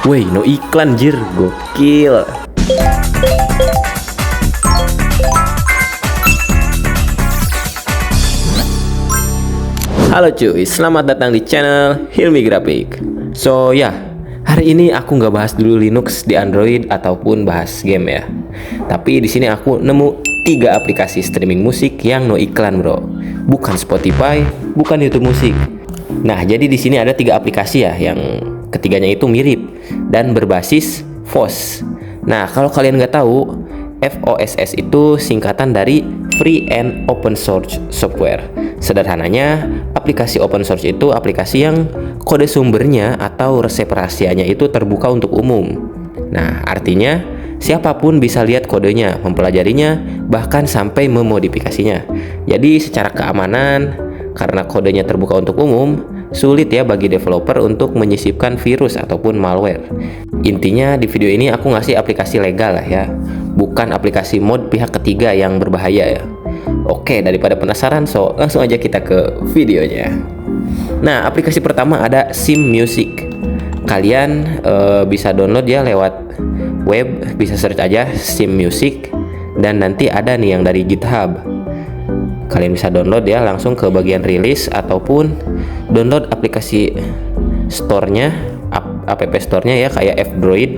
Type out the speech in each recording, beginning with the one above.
Woi, no iklan jir, gokil. Halo cuy, selamat datang di channel Hilmi Grafik. Hari ini aku nggak bahas dulu Linux di Android ataupun bahas game ya. Tapi di sini aku nemu 3 aplikasi streaming musik yang no iklan bro. Bukan Spotify, bukan YouTube Musik. Nah, jadi di sini ada 3 aplikasi ya, yang ketiganya itu mirip dan berbasis FOSS. Nah, kalau kalian nggak tahu, FOSS itu singkatan dari Free and Open Source Software. Sederhananya, aplikasi open source itu aplikasi yang kode sumbernya atau resep rahasianya itu terbuka untuk umum. Nah, artinya siapapun bisa lihat kodenya, mempelajarinya, bahkan sampai memodifikasinya. Jadi secara keamanan, karena kodenya terbuka untuk umum, sulit ya bagi developer untuk menyisipkan virus ataupun malware. Intinya di video ini aku ngasih aplikasi legal lah ya, bukan aplikasi mod pihak ketiga yang berbahaya ya. Oke, daripada penasaran, langsung aja kita ke videonya. Nah, aplikasi pertama ada Sim Music. Kalian bisa download ya lewat web, bisa search aja Sim Music, dan nanti ada nih yang dari GitHub. Kalian bisa download ya langsung ke bagian rilis ataupun download aplikasi store-nya, app store-nya ya, kayak F-Droid.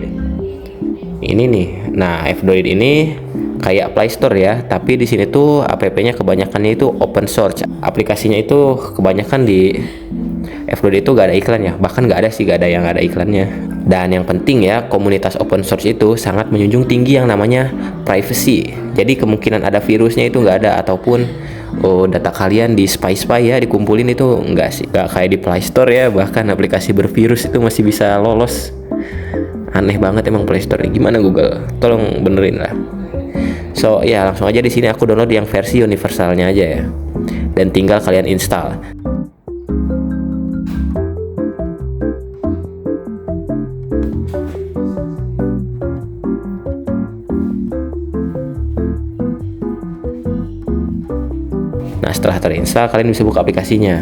Ini nih. Nah, F-Droid ini kayak Play Store ya, tapi di sini tuh app-nya kebanyakannya itu open source. Aplikasinya itu kebanyakan di F-Droid itu gak ada iklan ya, bahkan gak ada yang ada iklannya. Dan yang penting ya, komunitas open source itu sangat menjunjung tinggi yang namanya privacy. Jadi kemungkinan ada virusnya itu gak ada, ataupun data kalian di spy ya dikumpulin itu enggak sih, gak kayak di Play Store ya, bahkan aplikasi bervirus itu masih bisa lolos. Aneh banget emang Play Store ini. Gimana Google? Tolong benerin lah. Langsung aja di sini aku download yang versi universalnya aja ya, dan tinggal kalian install. Nah, setelah terinstall kalian bisa buka aplikasinya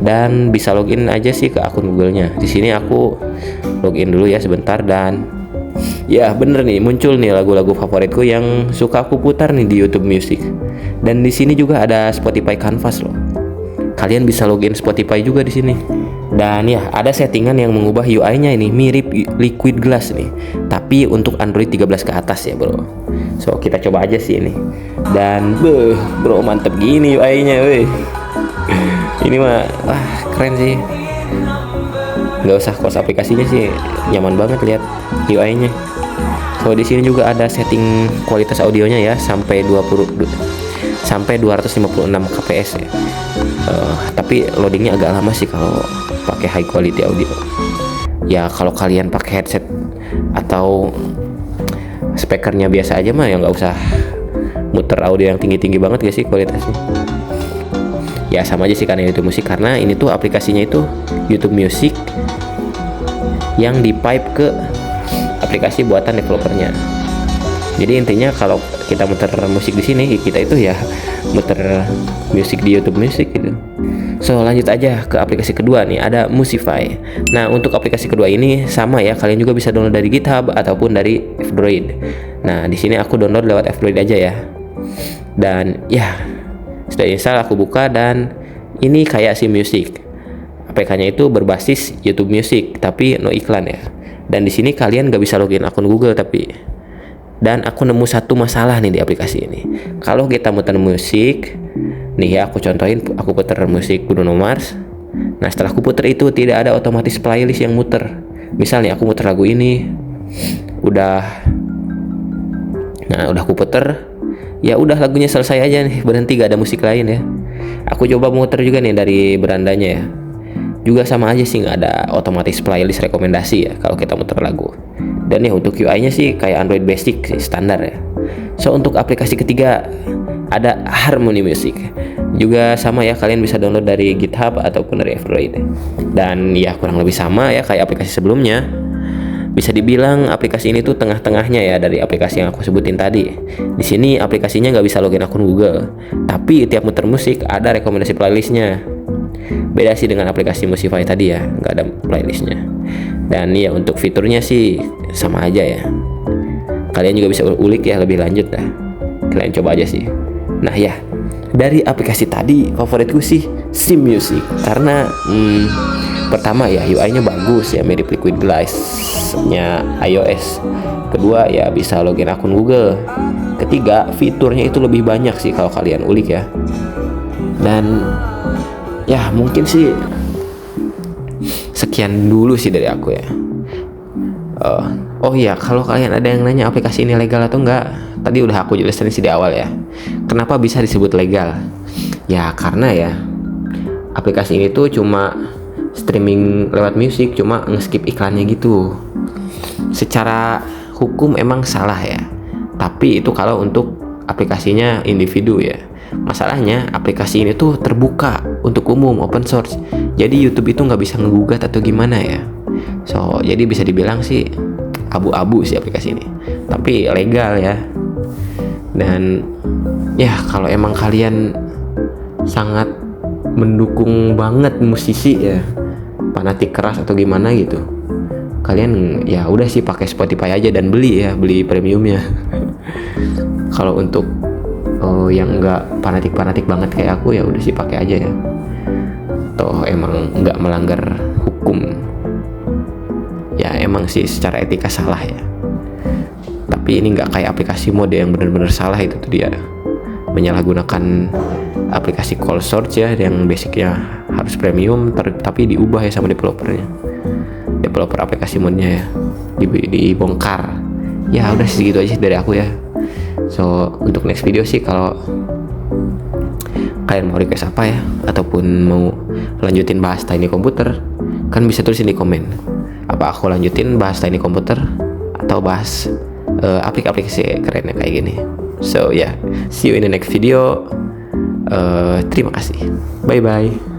dan bisa login aja sih ke akun Google-nya. Di sini aku login dulu ya sebentar, dan ya bener nih, muncul nih lagu-lagu favoritku yang suka aku putar nih di YouTube Music. Dan di sini juga ada Spotify Canvas loh. Kalian bisa login Spotify juga di sini. Dan ya, ada settingan yang mengubah UI-nya ini mirip Liquid Glass nih, tapi untuk Android 13 ke atas ya, bro. Kita coba aja sih ini. Dan bro, mantep gini UI-nya, weh. Ini mah keren sih. Nggak usah kos, aplikasinya sih nyaman banget lihat UI-nya. Di sini juga ada setting kualitas audionya ya, sampai 256 kps ya. Tapi loadingnya agak lama sih kalau pakai high quality audio. Ya kalau kalian pakai headset atau speakernya biasa aja mah ya nggak usah muter audio yang tinggi-tinggi banget gak sih kualitasnya. Ya sama aja sih karena YouTube Music, karena ini tuh aplikasinya itu YouTube Music yang di-pipe ke aplikasi buatan developernya. Jadi intinya kalau kita muter musik di sini, kita itu ya muter musik di YouTube Music gitu. Lanjut aja ke aplikasi kedua nih, ada Musify. Nah, untuk aplikasi kedua ini sama ya, kalian juga bisa download dari GitHub ataupun dari F-Droid. Nah, di sini aku download lewat F-Droid aja ya. Dan ya, sudah install, aku buka, dan ini kayak Sim Music. APK-nya itu berbasis YouTube Music tapi no iklan ya. Dan di sini kalian gak bisa login akun Google dan aku nemu satu masalah nih di aplikasi ini. Kalau kita muter musik nih ya, aku contohin, aku puter musik Bruno Mars. Nah, setelah aku puter itu tidak ada otomatis playlist yang muter. Misalnya aku muter lagu ini, udah aku puter, ya udah lagunya selesai aja nih, berhenti, gak ada musik lain ya. Aku coba muter juga nih dari berandanya ya, juga sama aja sih, nggak ada otomatis playlist rekomendasi ya kalau kita muter lagu. Dan ya untuk UI-nya sih kayak Android Basic sih, standar ya. Untuk aplikasi ketiga ada Harmony Music. Juga sama ya, kalian bisa download dari GitHub ataupun dari F-Droid. Dan ya kurang lebih sama ya kayak aplikasi sebelumnya. Bisa dibilang aplikasi ini tuh tengah-tengahnya ya dari aplikasi yang aku sebutin tadi. Di sini aplikasinya nggak bisa login akun Google, tapi tiap muter musik ada rekomendasi playlistnya. Beda sih dengan aplikasi Musify tadi ya, nggak ada playlistnya. Dan ya untuk fiturnya sih sama aja ya. Kalian juga bisa ulik ya lebih lanjut lah. Kalian coba aja sih. Nah ya, dari aplikasi tadi favoritku sih Sim Music karena pertama ya UI-nya bagus ya, mirip Liquid Glass-nya iOS. Kedua ya bisa login akun Google. Ketiga, fiturnya itu lebih banyak sih kalau kalian ulik ya. Dan ya mungkin sih sekian dulu sih dari aku ya. Oh iya, kalau kalian ada yang nanya aplikasi ini legal atau enggak, tadi udah aku jelasin sih di awal ya. Kenapa bisa disebut legal? Ya karena ya aplikasi ini tuh cuma streaming lewat musik, cuma nge-skip iklannya gitu. Secara hukum emang salah ya, tapi itu kalau untuk aplikasinya individu ya. Masalahnya aplikasi ini tuh terbuka untuk umum, open source. Jadi YouTube itu nggak bisa ngegugat atau gimana ya. So jadi bisa dibilang sih abu-abu sih aplikasi ini, tapi legal ya. Dan ya kalau emang kalian sangat mendukung banget musisi ya, fanatik keras atau gimana gitu, kalian ya udah sih pakai Spotify aja dan beli premiumnya. Kalau untuk yang nggak fanatik banget kayak aku ya udah sih pakai aja ya. Toh emang nggak melanggar hukum. Ya emang sih secara etika salah ya. Tapi ini nggak kayak aplikasi mode yang benar-benar salah, itu tuh dia menyalahgunakan aplikasi call search ya yang basicnya harus premium tapi diubah ya sama developer aplikasi modenya ya, dibongkar. Ya udah segitu aja dari aku ya. So untuk next video sih kalau kalian mau request apa ya ataupun mau lanjutin bahas teknik komputer, kan bisa tulisin di komen. Apa aku lanjutin bahas teknik komputer atau bahas aplikasi kerennya kayak gini. So yeah, see you in the next video. Terima kasih. Bye bye.